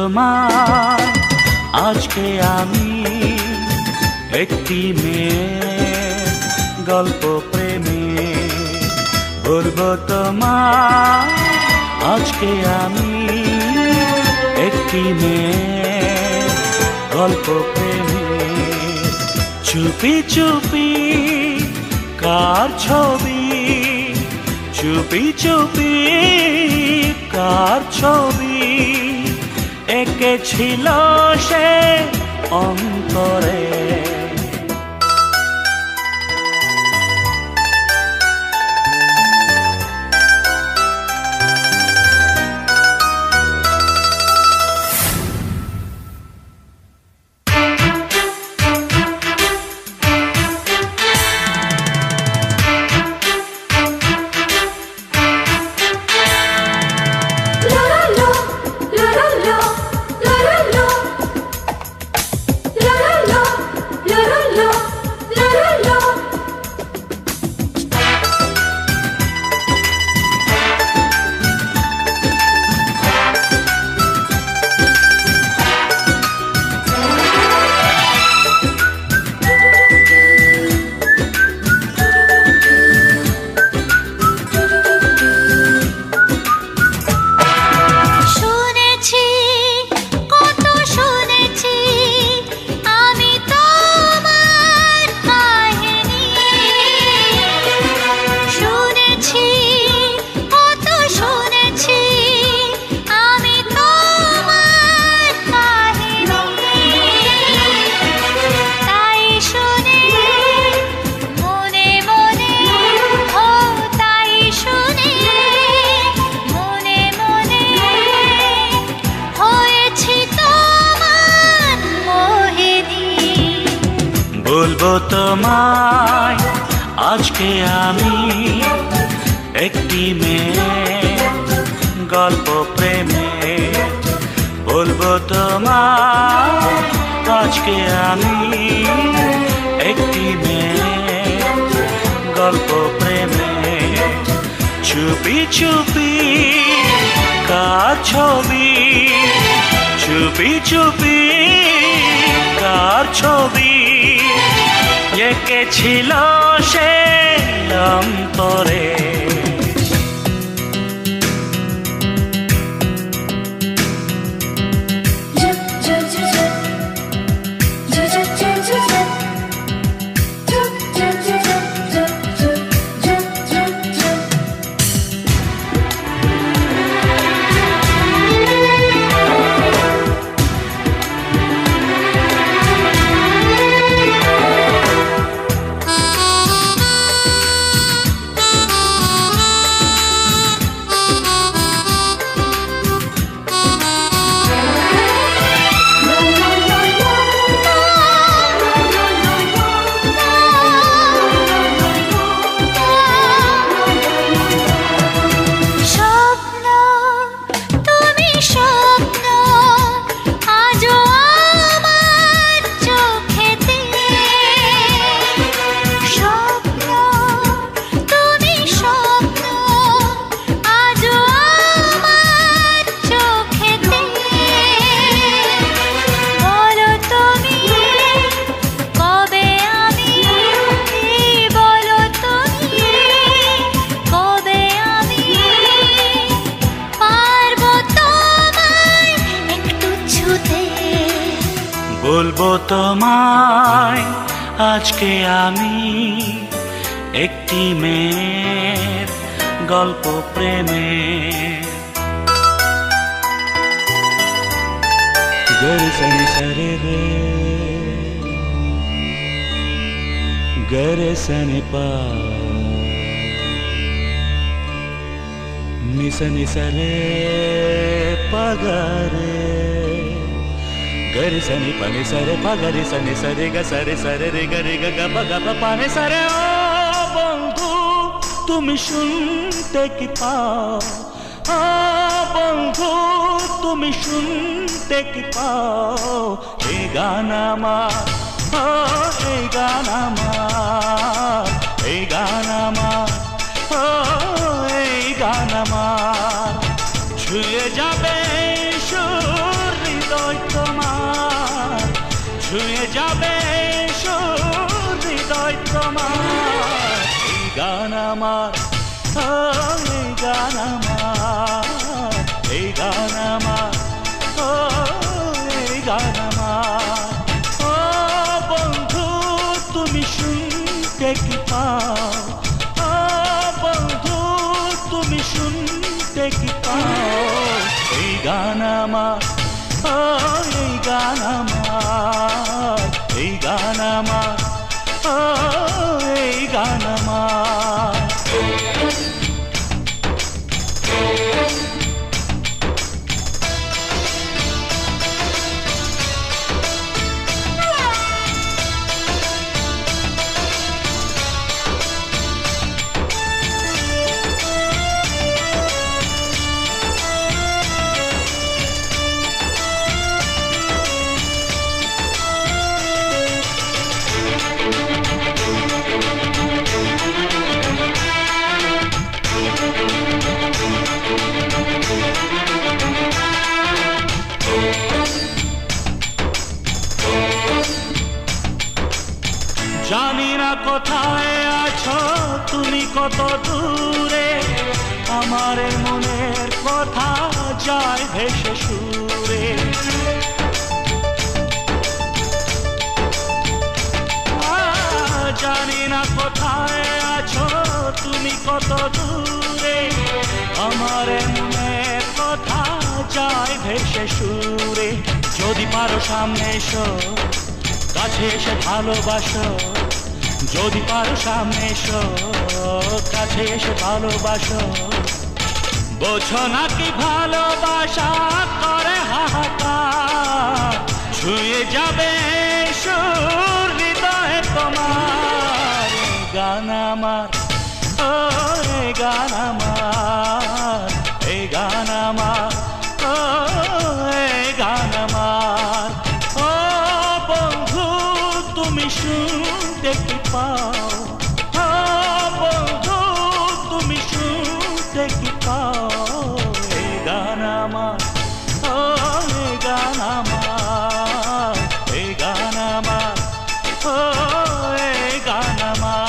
তোমায় আজকে আমি একটি মেয়ের গল্প প্রেমে বলবো তোমায় আজকে আমি একটি মেয়ের গল্প প্রেমে চুপি চুপি কার ছবি চুপি চুপি কার ছবি এঁকেছিল সে অন্তরে বলবো তোমায় আজকে আমি একটি মেয়ের গল্প প্রেমে বলবো তোমায় আজকে আমি একটি মেয়ের গল্প প্রেমে চুপি চুপি কার ছবি চুপি চুপি কার ছবি এঁকেছিল সে অন্তরে বলবো তোমায় আজকে আমি একটি মেয়ের গল্প প্রেমে গরে সরে রে গরে সনে পা নিসা নিসরে পাগারে गरे सनी पने सरे पगरे सने सरे ग सरे सरे रे गरे ग ग ग पाने सरे ओ बंधु তুমি শুনতে কি পাও ও বন্ধু তুমি শুনতে কি পাও এই গান আমার এই গান আমার এই গান আমার এই গান আমার ছুঁয়ে যাবে সুর আমার, এই গান আমার, এই গান আমার, এই গান আমার। ও বন্ধু তুমি শুনতে কি পাও, ও বন্ধু তুমি শুনতে কি পাও, এই গান আমার, এই গান আমার, এই গান আমার, এই গান আমার। জানি না কোথায় আছো তুমি, কত দূরে, আমার মনের কথা যায় ভেসে সুরে। জানি না কোথায় আছো তুমি, কত দূরে, আমার মনের কথা যায় ভেসে সুরে। যদি পারো সামনে এসো, কাছে এসে ভালোবাসো, যদি পারো সামনে এসো, কাছে এসে ভালোবাসো। বোঝো নাকি ভালোবাসা করে হাহাকার, ছুঁয়ে যাবে সুর হৃদয়ে তোমার। এই গান আমার, এই গান আমার, এই গান আমার, এই গান আমার। ও বন্ধু তুমি শুনতে কি পাও, ও বন্ধু তুমি শুনতে কি পাও, এই গান আমার, এই গান আমার, এই গান আমার, এই গান আমার।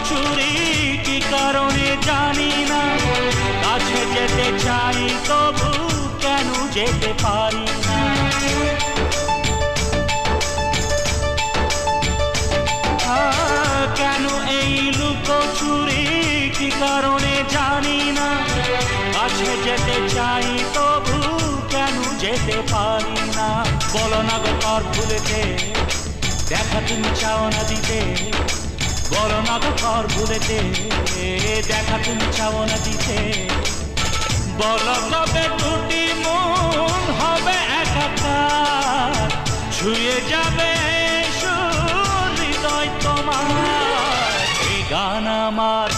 চুরি কি কারণে জানি না, কাছে যেতে চাই তবু কেন যেতে পারি না। কেন এই লুকোচুরি কি কারণে জানি না, কাছে যেতে চাই তবু কেন যেতে পারি না। বলো না গো ঘর ভুলেতে, দেখা তুমি চাও না দিতে, বলো না গো ঘর ভুলেতে, দেখা তুমি চাও না দিতে। বলো কবে দুটি মন হবে একাকার, ছুঁয়ে যাবে হৃদয় তোমার। এই গান আমার,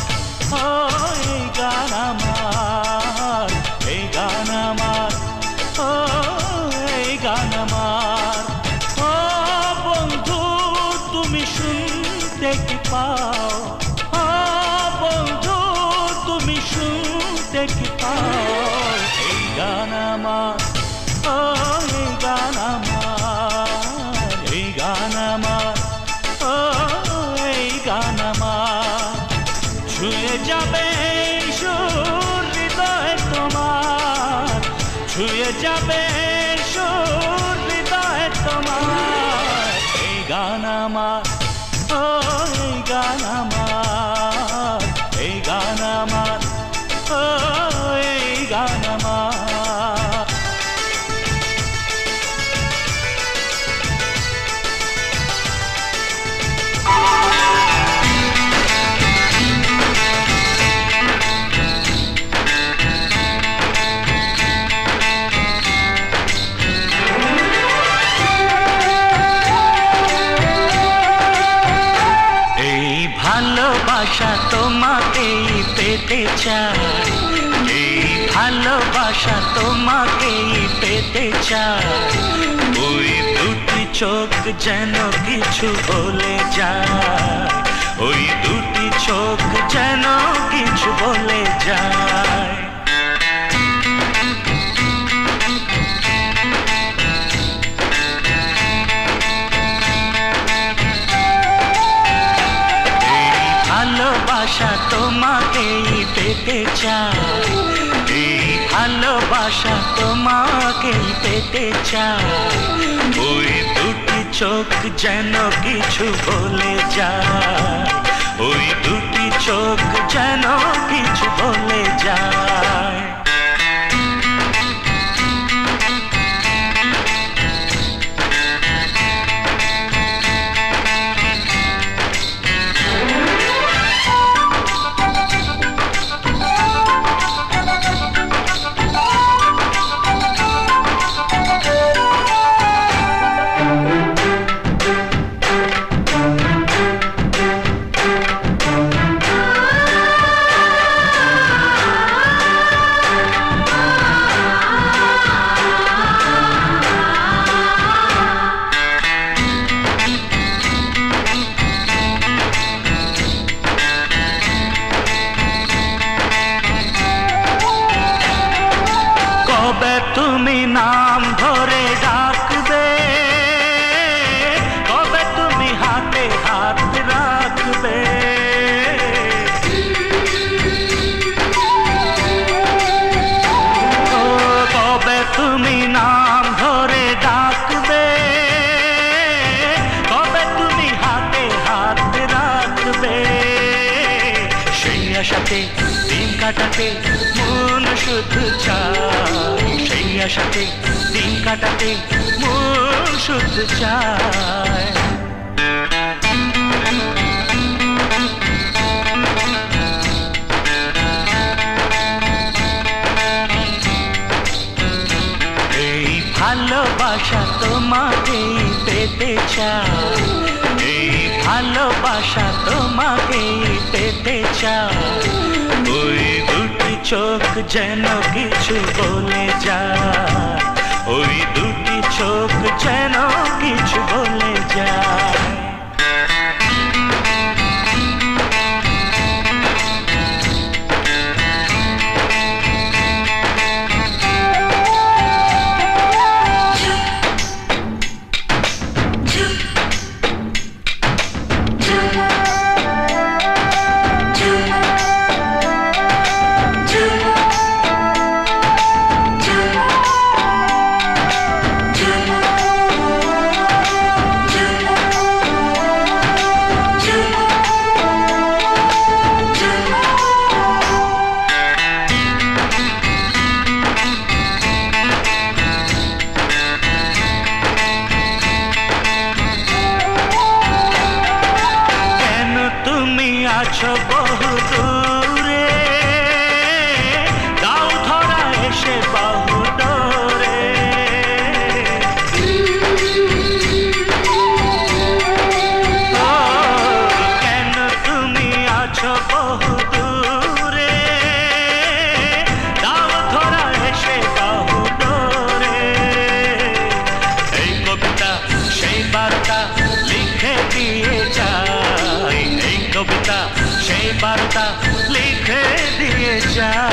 এই গান আমার, এই গান আমার, এই গান আমার। ও বন্ধু তুমি শুনতে কি পাও, ও বন্ধু তুমি শুনতে কি পাও, এই গান আমার, এই গান আমার, এই গান আমার, এই গান আমার। ছুঁয়ে যাবে সুর হৃদয় তোমার, ছুঁয়ে যাবে সুর হৃদয় তোমার। এই গান আমার, এই গান আমার, এই গান আমার, এই গান আমার। ভালোবাসা তোমাকেই পেতে চাই, এই ভালোবাসা তোমাকেই পেতে চাই। ওই দুটি চোখ যেন কিছু বলে যায়, ওই দুটি চোখ যেন কিছু বলে যায়। ভালোবাসা তোমাকেই পেতে চাই, এই ভালোবাসা তোমাকেই পেতে চাই। ওই দুটি চোখ যেন কিছু বলে যায়, ওই দুটি চোখ যেন কিছু বলে যায়। কবে তুমি নাম ধরে ডাকবে, কবে তুমি হাতে হাত রাখবে, কবে তুমি নাম ধরে ডাকবে, কবে তুমি হাতে হাত রাখবে। সেই আশাতে দিন কাটাতে মন শুধু চায়, সেই আশাতে দিন কাটাতে মন শুধু চায়। এই ভালোবাসা তোমাকেই পেতে চাই, এই ভালোবাসা তোমাকেই পেতে চাই। ওই দুটি চোখ যেন কিছু বলে যায়, ওই দুটি চোখ যেন কিছু বলে যায়। আছো বহু দূরে, দাও ধরা এসে বহু দূরে, কেন তুমি আছো বহু দূরে, দাও ধরা এসে বহু দূরে। এই কবিতা সেই বার্তা লিখে দিয়ে যায়, এই কবিতা সেই বার্তা লিখে দিয়ে যায়।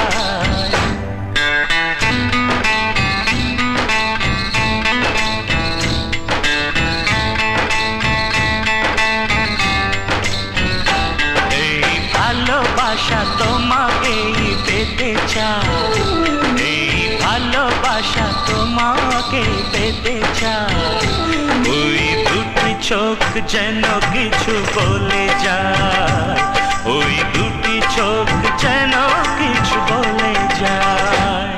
এই ভালোবাসা তোমাকেই পেতে চাই, এই ভালোবাসা তোমাকেই পেতে চাই। ওই দুটি চোখ যেন কিছু বলে যায়, ওই দুটি চোখ যেন কিছু বলে যায়।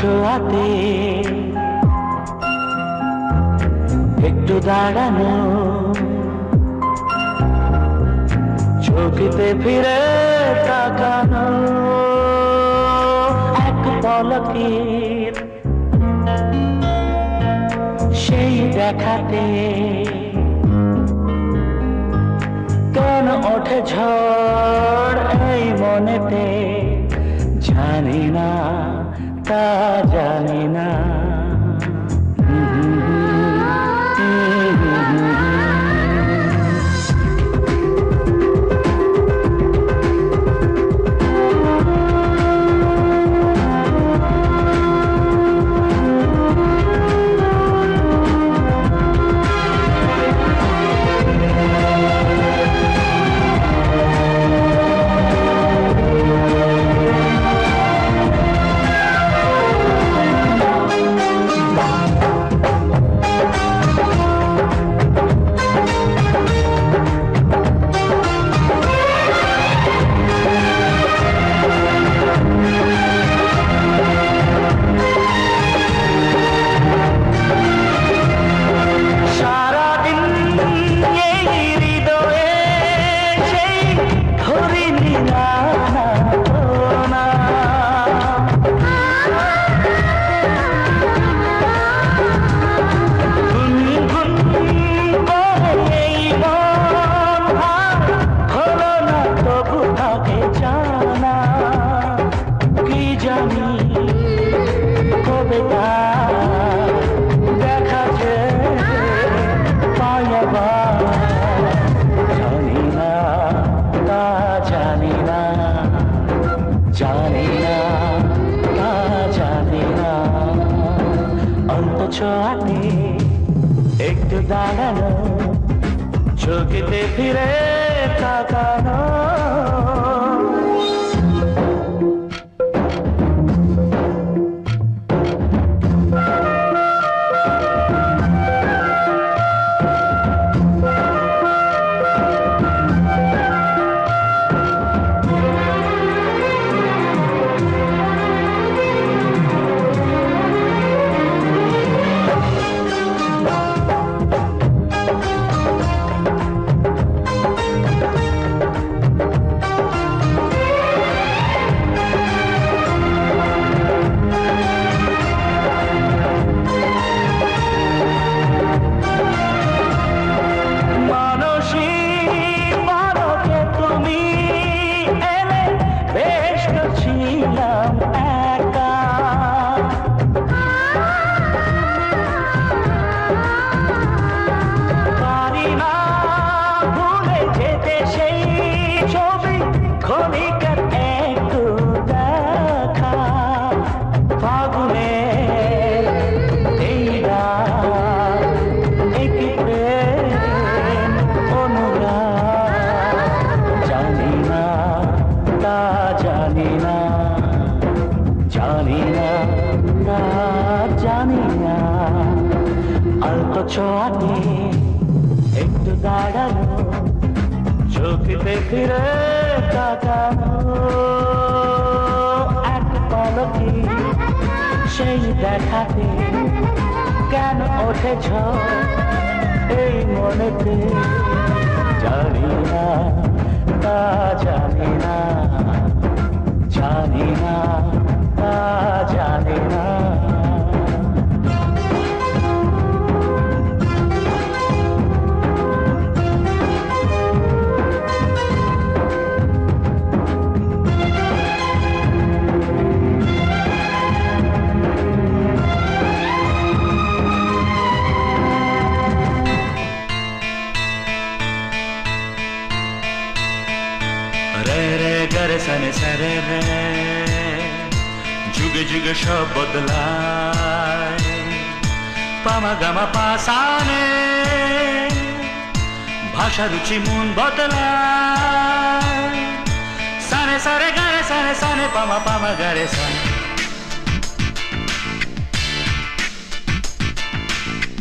ছোঁয়াতে একটু দাঁড়ানো, চোখেতে ফিরে তাকানো, এক পলকের সেই দেখাতে কেন ওঠে ঝড় এই মনেতে, জানি না তা জানি না। ছোঁয়াতে একটু দাঁড়ানো, চোখেতে ফিরে তাকানো, ছোঁয়াতে একটু দাঁড়ানো, চোখেতে ফিরে তাকানো, এক পলকে সেই দেখাতে কেন ওঠে ঝড় এই মনেতে, জানি না তা জানি না, জানি না তা জানি না। রে সনে সরে রে, যুগে যুগে সব বদলায়, পামা গামা পাসানে ভাষা রুচি মন বদলায়, সনে সরে গারে সনে সনে পামা পামা গারে সনে,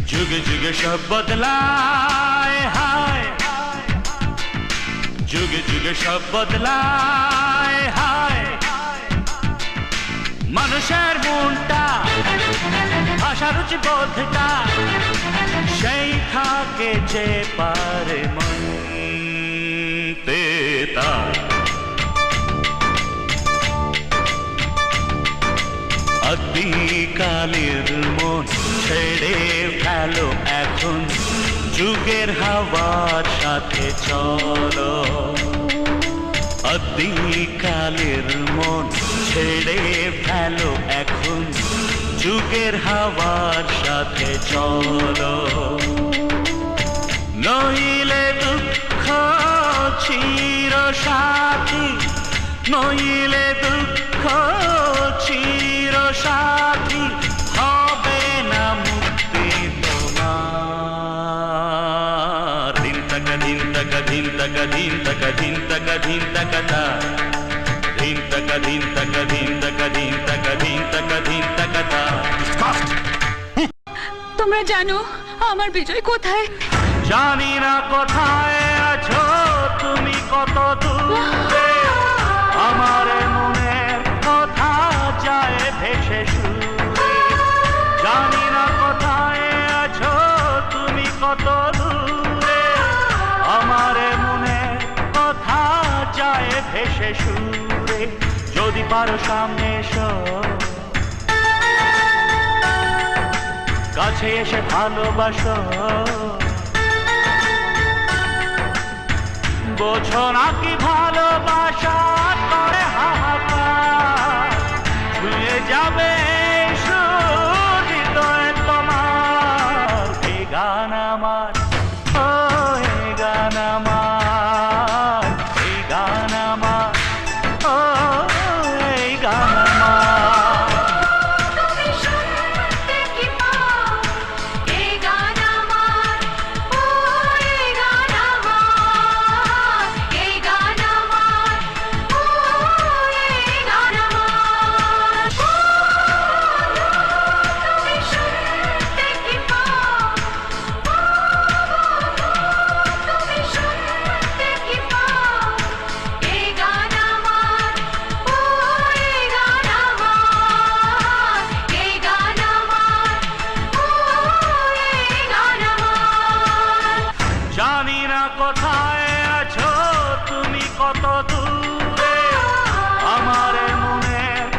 যুগে যুগে সব বদলায়, হায় যুগে যুগে সব বদলায়, হায় মানুষের মনটা ভাষা রুচি বোধটা সেই থাকে যে পারে মানতে তার আদিকালের মন ছেড়ে ফেলো এখন যুগের হাওয়ার সাথে চলো আদিকালের মন ছেড়ে ফেলো এখন যুগের হাওয়ার সাথে চলো নইলে দুঃখ চির সাথী নইলে দুঃখ চির সাথী হবে না মুক্তি তোমার দিন তক দিন তক দিন তক দিন তক দিন তক দিন তক তা দিন তক দিন তক দিন তক দিন তক দিন তক দিন তক তা তোমরা জানো আমার বিজয় কোথায়? জানি না কোথায় আছো তুমি কত দূরে আমার মনের কথা যায় ভেসে সুরে জানি না কোথায় আছো তুমি কত দূরে আমার মনের কথা যায় ভেসে সুরে যদি পারো সামনে এসো কাছে এসে ভালোবাসো বোঝো নাকি ভালোবাসা করে হাহাকার ছুঁয়ে যাবে